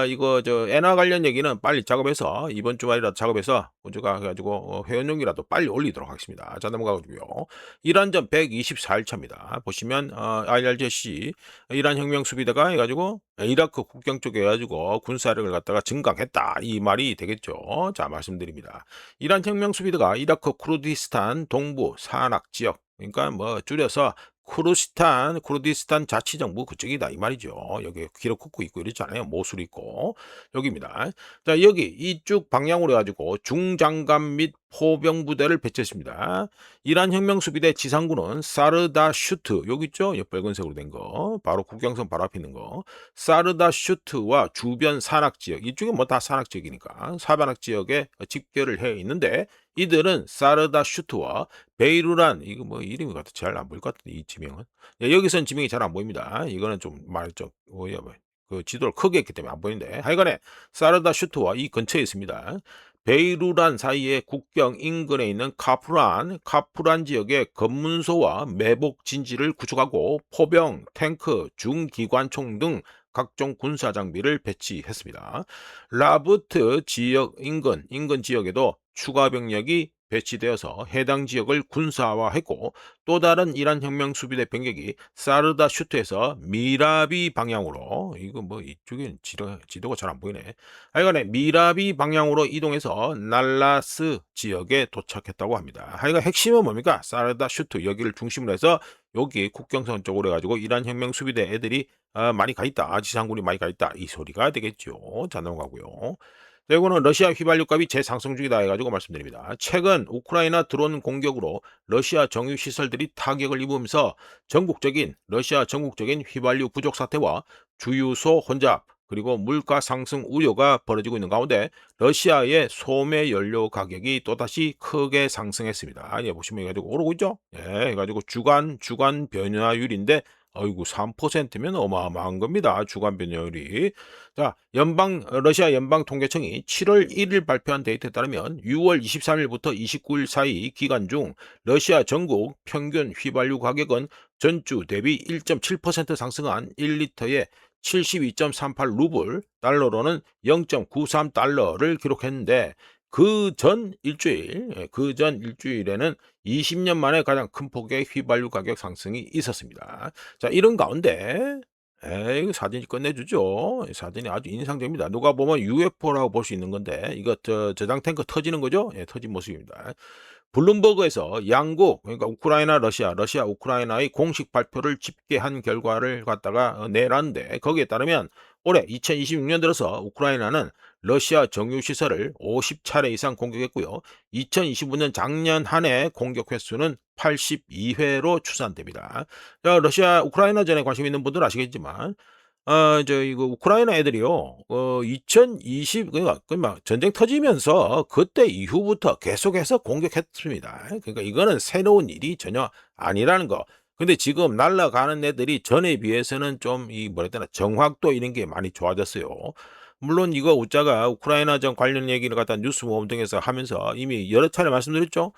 이거 엔화 관련 얘기는 빨리 작업해서 이번 주말이라도 작업해서 우주가 해가지고 회원용이라도 빨리 올리도록 하겠습니다. 자 넘어가고요. 이란전 124일차입니다. 보시면 IRGC 이란 혁명 수비대가 해가지고 이라크 국경 쪽에 해가지고 군사력을 갖다가 증강했다 이 말이 되겠죠. 자 말씀드립니다. 이란 혁명 수비대가 이라크 쿠르디스탄 동부 산악 지역 그러니까 뭐 줄여서 쿠르디스탄 자치정부 그쪽이다 이 말이죠. 여기 키르쿠크 있고 이랬잖아요. 모술 있고 여기입니다. 자 여기 이쪽 방향으로 해가지고 중장갑 및 포병 부대를 배치했습니다. 이란 혁명수비대 지상군은 사르다 슈트 여기 있죠? 빨간색으로 된 거 바로 국경선 바로 앞에 있는 거 사르다 슈트와 주변 산악지역 이쪽은 뭐 다 산악지역이니까 사반악지역에 집결을 해 있는데 이들은 사르다 슈트와 베이루란 이거 뭐 이름이 같아 잘 안 보일 것 같은데 이 지명은 여기선 지명이 잘 안 보입니다. 이거는 좀 말좀 뭐야 그 지도를 크게 했기 때문에 안 보이는데 하여간에 사르다 슈트와 이 근처에 있습니다. 베이루란 사이의 국경 인근에 있는 카프란 지역의 검문소와 매복 진지를 구축하고 포병, 탱크, 중기관총 등 각종 군사 장비를 배치했습니다. 라부트 지역 인근 지역에도 추가 병력이 배치되어서 해당 지역을 군사화했고, 또 다른 이란 혁명 수비대 병력이 사르다 슈트에서 미라비 방향으로, 이거 뭐 이쪽에 지도가 잘 안 보이네. 하여간에 미라비 방향으로 이동해서 날라스 지역에 도착했다고 합니다. 하여간 핵심은 뭡니까? 사르다 슈트 여기를 중심으로 해서 여기 국경선 쪽으로 해가지고 이란 혁명 수비대 애들이 많이 가 있다. 지상군이 많이 가 있다. 이 소리가 되겠죠. 자, 넘어가고요. 자, 이거는 러시아 휘발유 값이 재상승 중이다 해가지고 말씀드립니다. 최근 우크라이나 드론 공격으로 러시아 정유 시설들이 타격을 입으면서 러시아 전국적인 휘발유 부족 사태와 주유소 혼잡, 그리고 물가 상승 우려가 벌어지고 있는 가운데 러시아의 소매 연료 가격이 또다시 크게 상승했습니다. 아니, 보시면 해가지고 오르고 있죠? 예, 해가지고 주간 변화율인데 어이구 3%면 어마어마한 겁니다. 주간 변화율이. 자, 러시아 연방 통계청이 7월 1일 발표한 데이터에 따르면 6월 23일부터 29일 사이 기간 중 러시아 전국 평균 휘발유 가격은 전주 대비 1.7% 상승한 1리터에 72.38 루블, 달러로는 0.93달러를 기록했는데 그 전 일주일에는 20년 만에 가장 큰 폭의 휘발유 가격 상승이 있었습니다. 자, 이런 가운데 이거 사진이 끝내주죠. 사진이 아주 인상적입니다. 누가 보면 UFO라고 볼 수 있는 건데 이거 저장 탱크 터지는 거죠? 예, 터진 모습입니다. 블룸버그에서 양국, 그러니까 러시아 우크라이나의 공식 발표를 집계한 결과를 갖다가 내놨는데, 거기에 따르면 올해 2026년 들어서 우크라이나는 러시아 정유 시설을 50차례 이상 공격했고요. 2025년 작년 한 해 공격 횟수는 82회로 추산됩니다. 자, 우크라이나전에 관심 있는 분들 아시겠지만 이거 우크라이나 애들이요, 그러니까 전쟁 터지면서 그때 이후부터 계속해서 공격했습니다. 그러니까 이거는 새로운 일이 전혀 아니라는 거. 근데 지금 날아가는 애들이 전에 비해서는 좀 뭐라 해야 되나, 정확도 이런 게 많이 좋아졌어요. 물론 이거 우짜가 우크라이나전 관련 얘기를 갖다 뉴스 모험 등에서 하면서 이미 여러 차례 말씀드렸죠.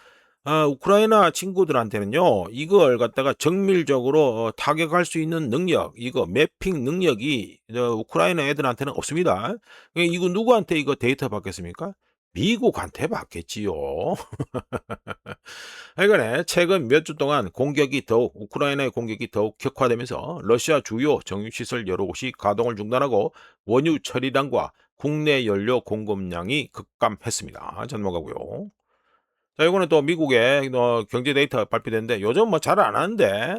우크라이나 친구들한테는요, 이걸 갖다가 정밀적으로 타격할 수 있는 능력, 이거 매핑 능력이 우크라이나 애들한테는 없습니다. 이거 누구한테 이거 데이터 받겠습니까? 미국한테 받겠지요. 하여간에 최근 몇 주 동안 우크라이나의 공격이 더욱 격화되면서 러시아 주요 정유시설 여러 곳이 가동을 중단하고 원유 처리량과 국내 연료 공급량이 급감했습니다. 자, 넘어가고요. 자, 이거는 또 미국의 경제 데이터 발표됐는데 요즘 뭐 잘 안 하는데,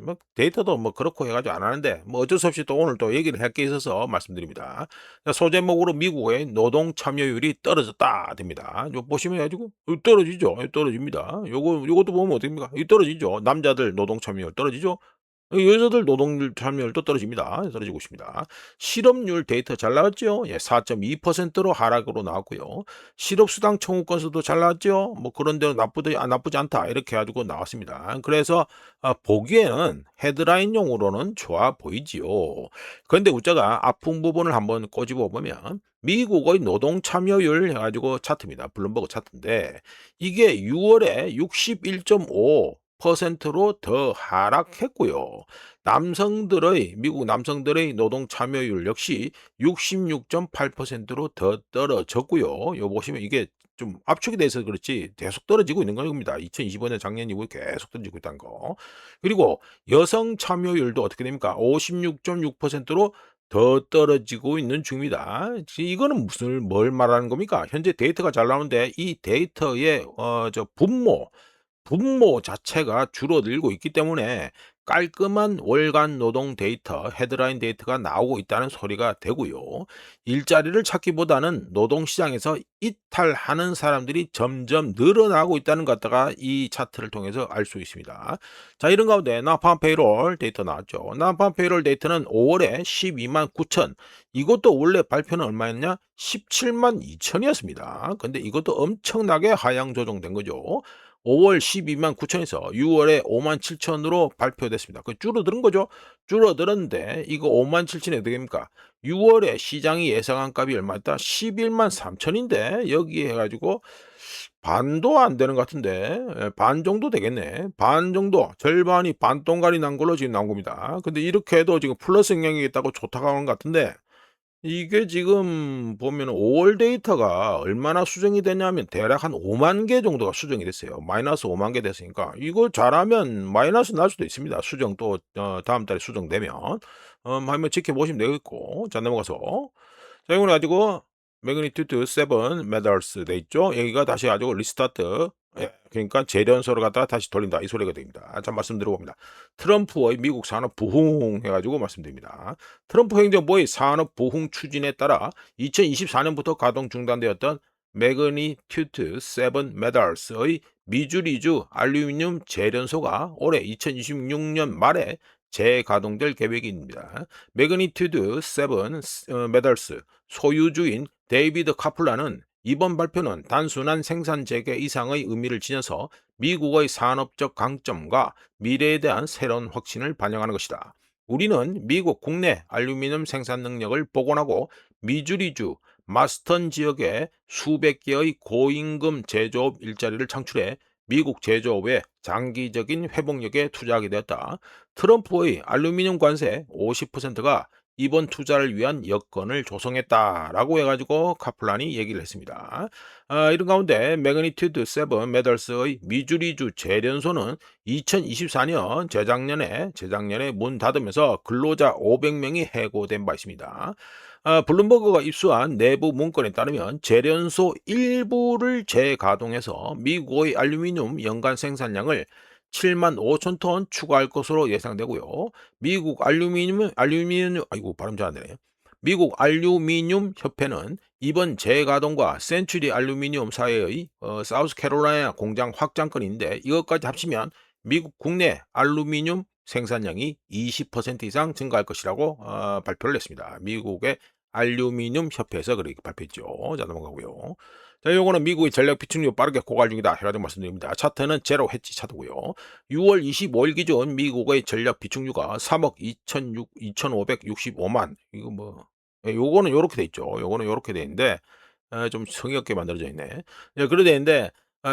뭐 데이터도 뭐 그렇고 해가지고 안 하는데, 뭐 어쩔 수 없이 또 오늘 또 얘기를 할 게 있어서 말씀드립니다. 자, 소제목으로 미국의 노동 참여율이 떨어졌다 됩니다. 요 보시면 해가지고 떨어지죠. 떨어집니다. 요것도 보면 어떻습니까? 떨어지죠. 남자들 노동 참여율 떨어지죠. 여자들 노동 참여율도 떨어지고 있습니다. 실업률 데이터 잘 나왔죠? 예, 4.2%로 하락으로 나왔고요. 실업수당 청구 건수도 잘 나왔죠? 뭐 그런데 나쁘지 않다 이렇게 가지고 나왔습니다. 그래서 보기에는 헤드라인용으로는 좋아 보이지요. 그런데 우짜가 아픈 부분을 한번 꼬집어 보면 미국의 노동 참여율 해가지고 차트입니다. 블룸버그 차트인데 이게 6월에 61.5%로 더 하락했고요. 미국 남성들의 노동 참여율 역시 66.8%로 더 떨어졌고요. 요 보시면 이게 좀 압축이 돼서 그렇지 계속 떨어지고 있는 겁니다. 2025년 작년 이후에 계속 떨어지고 있다는 거. 그리고 여성 참여율도 어떻게 됩니까? 56.6%로 더 떨어지고 있는 중입니다. 이거는 뭘 말하는 겁니까? 현재 데이터가 잘 나오는데 이 데이터의 분모 자체가 줄어들고 있기 때문에 깔끔한 월간 노동 데이터, 헤드라인 데이터가 나오고 있다는 소리가 되고요. 일자리를 찾기보다는 노동시장에서 이탈하는 사람들이 점점 늘어나고 있다는 것 같다가 이 차트를 통해서 알 수 있습니다. 자, 이런 가운데 나팜 페이롤 데이터 나왔죠. 나팜 페이롤 데이터는 5월에 12만 9천. 이것도 원래 발표는 얼마였냐? 17만 2천이었습니다. 근데 이것도 엄청나게 하향 조정된 거죠. 5월 12만 9천에서 6월에 5만 7천으로 발표됐습니다. 그 줄어드는 거죠. 줄어들었는데 이거 5만 7천이 어떻게 됩니까? 6월에 시장이 예상한 값이 얼마였다? 11만 3천인데 여기에 해가지고 반도 안 되는 것 같은데 반 정도 되겠네. 반 정도 절반이 반동갈이 난 걸로 지금 나온 겁니다. 근데 이렇게 해도 지금 플러스 영향이 있다고 좋다고 하는 것 같은데 이게 지금 보면은 5월 데이터가 얼마나 수정이 됐냐면 대략 한 5만 개 정도가 수정이 됐어요. 마이너스 5만 개 됐으니까 이거 잘하면 마이너스 날 수도 있습니다. 수정 또 다음 달에 수정되면 한번 지켜보시면 되겠고. 자, 넘어가서 자, 이걸 가지고 매그니튜드 7 메달스 돼 있죠. 여기가 다시 가지고 리스타트. 예, 그러니까 재련소를 갖다가 다시 돌린다 이 소리가 됩니다. 자, 말씀드려봅니다. 트럼프의 미국 산업 부흥 해가지고 말씀드립니다. 트럼프 행정부의 산업 부흥 추진에 따라 2024년부터 가동 중단되었던 매그니튜드 7 메달스의 미주리주 알루미늄 재련소가 올해 2026년 말에 재가동될 계획입니다. 매그니튜드 7 메달스 소유주인 데이비드 카플라는 이번 발표는 단순한 생산 재개 이상의 의미를 지녀서 미국의 산업적 강점과 미래에 대한 새로운 확신을 반영하는 것이다. 우리는 미국 국내 알루미늄 생산 능력을 복원하고 미주리주 마스턴 지역에 수백 개의 고임금 제조업 일자리를 창출해 미국 제조업의 장기적인 회복력에 투자하게 되었다. 트럼프의 알루미늄 관세 50%가 이번 투자를 위한 여건을 조성했다라고 해가지고 카플란이 얘기를 했습니다. 이런 가운데 매그니튜드 7 메달스의 미주리주 재련소는 2024년 재작년에 문 닫으면서 근로자 500명이 해고된 바 있습니다. 블룸버그가 입수한 내부 문건에 따르면 재련소 일부를 재가동해서 미국의 알루미늄 연간 생산량을 7만 5천 톤 추가할 것으로 예상되고요. 아이고, 발음 잘 안 되네요. 미국 알루미늄 협회는 이번 재가동과 센츄리 알루미늄 사회의 사우스캐롤라이나 공장 확장건인데 이것까지 합치면 미국 국내 알루미늄 생산량이 20% 이상 증가할 것이라고 발표를 했습니다. 미국의 알루미늄 협회에서 그렇게 발표했죠. 자, 넘어가고요. 자, 요거는 미국의 전력 비축률 빠르게 고갈 중이다 해가지고 말씀드립니다. 차트는 제로 해치 차트고요. 6월 25일 기준 미국의 전력 비축률가 3억 2,565만. 이거 뭐 요거는 요렇게 돼 있죠. 요거는 요렇게 돼 있는데 좀 성의 없게 만들어져 있네. 예, 그래 돼 있는데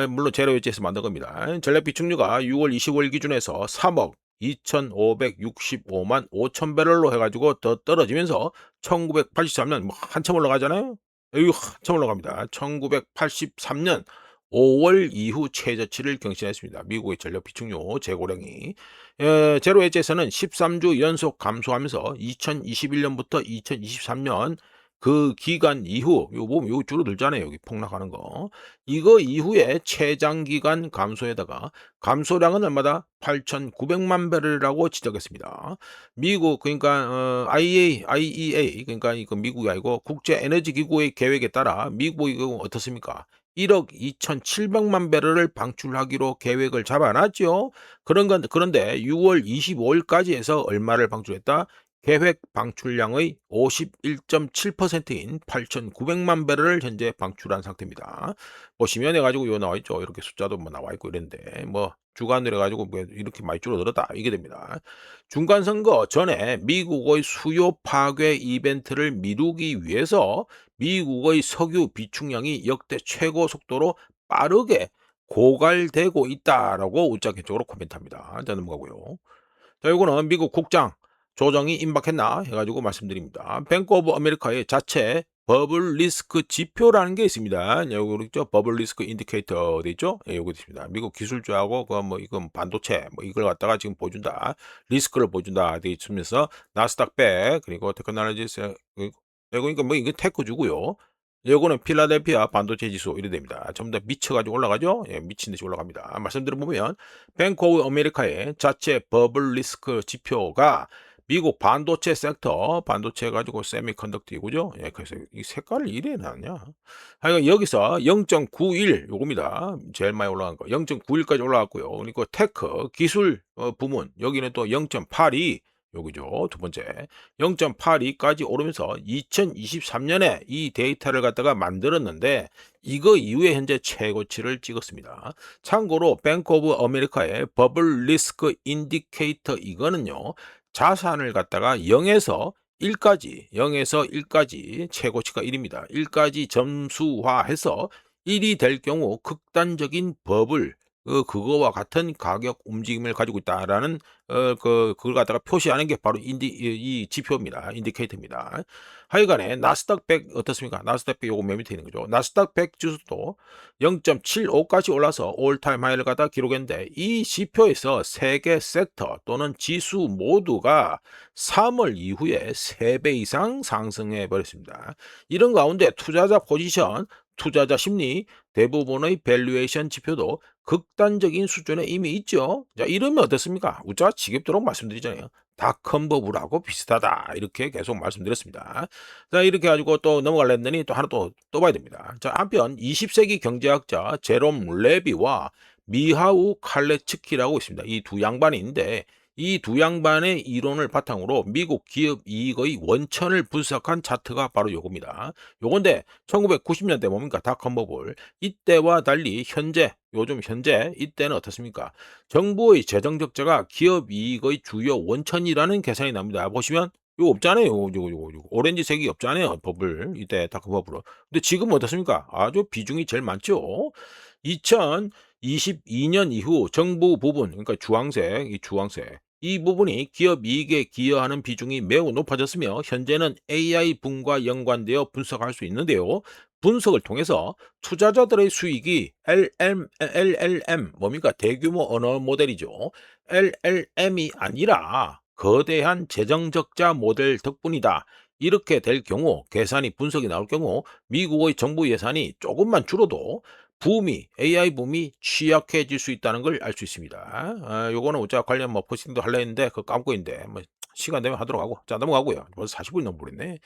물론 제로 해치에서 만든 겁니다. 전력 비축률가 6월 25일 기준에서 3억 2,565만 5천 배럴로 해가지고 더 떨어지면서 1983년 뭐 한참 올라가잖아요. 여기 한참 올라갑니다. 1983년 5월 이후 최저치를 경신했습니다. 미국의 전력 비축률 재고량이 제로 엣지에서는 13주 연속 감소하면서 2021년부터 2023년 그 기간 이후 요 보면 요 줄어들잖아요. 여기 폭락하는 거. 이거 이후에 최장 기간 감소에다가 감소량은 얼마다 8,900만 배럴이라고 지적했습니다. 미국 그러니까 IEA 그러니까 이거 미국이 아니고 국제 에너지 기구의 계획에 따라 미국이 어떻습니까? 1억 2,700만 배럴을 방출하기로 계획을 잡아놨죠. 그런데 6월 25일까지 해서 얼마를 방출했다? 계획 방출량의 51.7%인 8,900만 배럴을 현재 방출한 상태입니다. 보시면 해가지고 요 나와 있죠. 이렇게 숫자도 뭐 나와 있고 이랬는데 뭐 주간으로 해가지고 뭐 이렇게 많이 줄어들었다 이게 됩니다. 중간 선거 전에 미국의 수요 파괴 이벤트를 미루기 위해서 미국의 석유 비축량이 역대 최고 속도로 빠르게 고갈되고 있다라고 우짜개쪽으로 코멘트합니다. 자, 넘어가고요. 자, 요거는 미국 국장 조정이 임박했나 해가지고 말씀드립니다. 뱅크 오브 아메리카의 자체 버블 리스크 지표라는 게 있습니다. 여기 있죠. 버블 리스크 인디케이터 돼 있죠. 예, 요거 있습니다. 미국 기술주하고 그 뭐 이건 반도체 뭐 이걸 갖다가 지금 보여준다. 리스크를 보여준다 돼 있으면서 나스닥 100 그리고 테크놀로지스 그러니까 뭐 이게 테크주고요. 요거는 필라델피아 반도체 지수 이래 됩니다. 전부 다 미쳐가지고 올라가죠. 예, 미친 듯이 올라갑니다. 말씀드려보면 뱅크 오브 아메리카의 자체 버블 리스크 지표가 미국 반도체 섹터, 반도체 가지고 세미컨덕터이고죠. 예, 그래서 이 색깔을 이래 놨냐? 하여간 여기서 0.91 요겁니다. 제일 많이 올라간 거. 0.91까지 올라갔고요. 그리고 테크 기술 부문 여기는 또 0.82 여기죠. 두 번째. 0.82까지 오르면서 2023년에 이 데이터를 갖다가 만들었는데 이거 이후에 현재 최고치를 찍었습니다. 참고로 뱅크 오브 아메리카의 버블 리스크 인디케이터 이거는요. 자산을 갖다가 0에서 1까지 최고치가 1입니다. 1까지 점수화해서 1이 될 경우 극단적인 버블 그거와 같은 가격 움직임을 가지고 있다라는 그걸 갖다가 표시하는 게 바로 이 지표입니다. 인디케이터입니다. 하여간에 나스닥 100 어떻습니까? 나스닥 100 요거 맨 밑에 있는 거죠. 나스닥 100 지수도 0.75까지 올라서 올타임 하이를 갖다 기록했는데 이 지표에서 세개 섹터 또는 지수 모두가 3월 이후에 3배 이상 상승해 버렸습니다. 이런 가운데 투자자 포지션, 투자자 심리, 대부분의 밸류에이션 지표도 극단적인 수준에 이미 있죠. 자, 이러면 어떻습니까? 우리가 지겹도록 말씀드리잖아요. 닷컴 버블하고 비슷하다. 이렇게 계속 말씀드렸습니다. 자, 이렇게 가지고 또 넘어가려 했더니 또 하나 또 봐야 됩니다. 자, 한편 20세기 경제학자 제롬 레비와 미하우 칼레츠키라고 있습니다. 이 두 양반이 있는데 이 두 양반의 이론을 바탕으로 미국 기업 이익의 원천을 분석한 차트가 바로 요겁니다. 요건데 1990년대 뭡니까? 닷컴 버블. 이때와 달리 요즘 현재 이때는 어떻습니까? 정부의 재정 적자가 기업 이익의 주요 원천이라는 계산이 납니다. 보시면 이거 없잖아요. 요거 오렌지색이 없잖아요. 버블 이때 닷컴 버블은. 근데 지금 어떻습니까? 아주 비중이 제일 많죠. 2022년 이후 정부 부분, 그러니까 주황색 이 부분이 기업 이익에 기여하는 비중이 매우 높아졌으며 현재는 AI 붐과 연관되어 분석할 수 있는데요. 분석을 통해서 투자자들의 수익이 LLM 뭡니까? 대규모 언어 모델이죠. LLM이 아니라 거대한 재정 적자 모델 덕분이다. 이렇게 될 경우 계산이 분석이 나올 경우 미국의 정부 예산이 조금만 줄어도 AI 붐이 취약해질 수 있다는 걸 알 수 있습니다. 요거는 우짜 관련 뭐 포스팅도 하려 했는데 그거 까먹고 있는데 뭐 시간 되면 하도록 하고. 자, 넘어가고요. 벌써 40분이 넘어버렸네.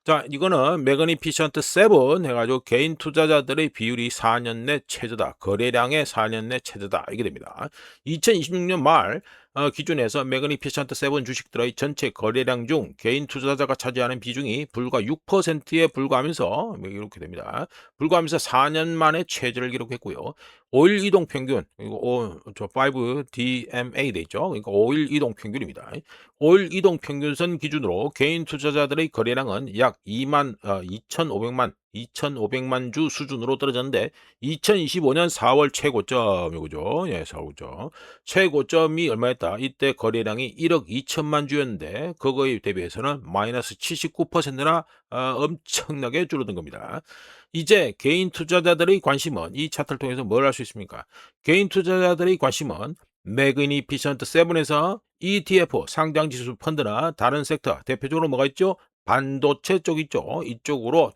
자, 이거는 매그니피션트 7 해가지고 개인 투자자들의 비율이 4년 내 최저다. 거래량의 4년 내 최저다. 이게 됩니다. 2026년 말 기준에서 매그니피션트 7 주식들의 전체 거래량 중 개인 투자자가 차지하는 비중이 불과 6%에 불과하면서 이렇게 됩니다. 불과하면서 4년 만에 최저를 기록했고요. 5일 이동 평균, 이거 5DMA 돼 있죠. 그러니까 5일 이동 평균입니다. 5일 이동 평균선 기준으로 개인 투자자들의 거래량은 약 2,500만 주 수준으로 떨어졌는데 2025년 4월 최고점 이거죠. 예, 4월점. 최고점이 얼마였다? 이때 거래량이 1억 2천만 주였는데 그거에 대비해서는 마이너스 79%나 엄청나게 줄어든 겁니다. 이제 개인 투자자들의 관심은 이 차트를 통해서 뭘 할 수 있습니까? 개인 투자자들의 관심은 매그니피션트 7에서 ETF 상장지수 펀드나 다른 섹터 대표적으로 뭐가 있죠? 반도체 쪽 있죠. 이쪽으로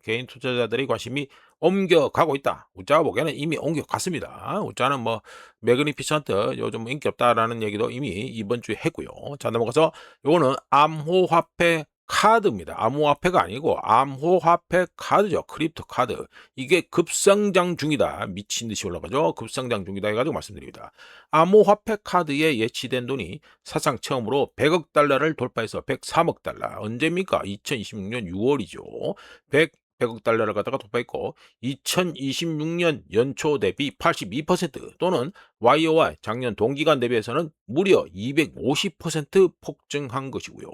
개인 투자자들의 관심이 옮겨가고 있다. 우짜가 보기에는 이미 옮겨갔습니다. 우짜는 뭐 매그니피션트 요즘 인기 없다라는 얘기도 이미 이번 주에 했고요. 자, 넘어가서 요거는 암호화폐 카드입니다. 암호화폐가 아니고 암호화폐 카드죠. 크립토 카드. 이게 급성장 중이다. 미친 듯이 올라가죠. 급성장 중이다 해가지고 말씀드립니다. 암호화폐 카드에 예치된 돈이 사상 처음으로 100억 달러를 돌파해서 103억 달러. 언제입니까? 2026년 6월이죠. 100억 달러를 갖다가 돌파했고 2026년 연초 대비 82% 또는 YOY 작년 동기간 대비해서는 무려 250% 폭증한 것이고요.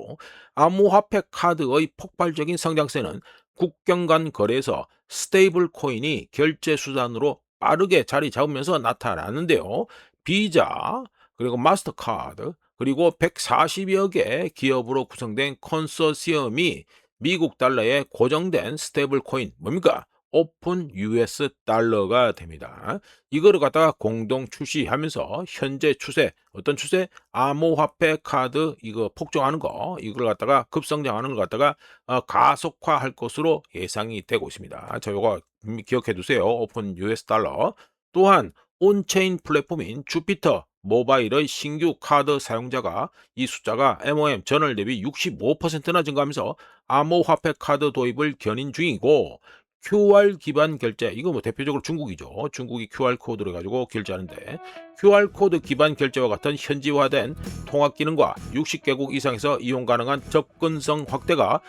암호화폐 카드의 폭발적인 성장세는 국경 간 거래에서 스테이블 코인이 결제 수단으로 빠르게 자리 잡으면서 나타나는데요. 비자, 그리고 마스터카드, 그리고 140여 개 기업으로 구성된 컨소시엄이 미국 달러에 고정된 스테이블 코인 뭡니까? 오픈 US 달러가 됩니다. 이거를 갖다가 공동 출시하면서 현재 추세, 어떤 추세? 암호화폐 카드 이거 폭증하는 거, 이걸 갖다가 급성장하는 걸 갖다가 가속화할 것으로 예상이 되고 있습니다. 자, 요거 기억해 두세요. 오픈 US 달러. 또한 온체인 플랫폼인 주피터 모바일의 신규 카드 사용자가 이 숫자가 MOM 전월 대비 65%나 증가하면서 암호화폐 카드 도입을 견인 중이고 QR 기반 결제 이거 뭐 대표적으로 중국이죠. 중국이 QR 코드를 가지고 결제하는데 QR코드 기반 결제와 같은 현지화된 통합 기능과 60개국 이상에서 이용 가능한 접근성 확대가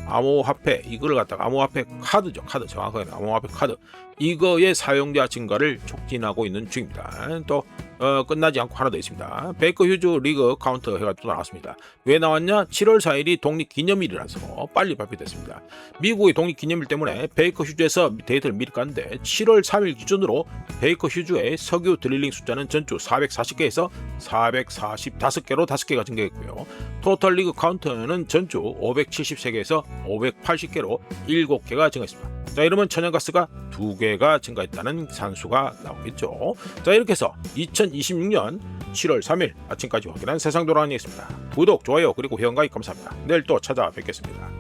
암호화폐 이거를 갖다가 암호화폐 카드죠. 카드 정확하게 암호화폐 카드 이거의 사용자 증가를 촉진하고 있는 중입니다. 또 끝나지 않고 하나 더 있습니다. 베이커 휴즈 리그 카운터 해가지고 또 나왔습니다. 왜 나왔냐? 7월 4일이 독립기념일이라서 빨리 발표됐습니다. 미국의 독립기념일 때문에 베이커 휴즈에서 데이터를 미리 깠는데 7월 3일 기준으로 베이커 휴즈의 석유 드릴링 숫자는 전주 440개에서 445개로 5개가 증가했고요. 토탈 리그 카운터는 전주 573개에서 580개로 7개가 증가했습니다. 자, 이러면 천연가스가 2개가 증가했다는 산수가 나오겠죠. 자, 이렇게 해서 2026년 7월 3일 아침까지 확인한 세상 돌아가니겠습니다. 구독, 좋아요, 그리고 회원가입 감사합니다. 내일 또 찾아뵙겠습니다.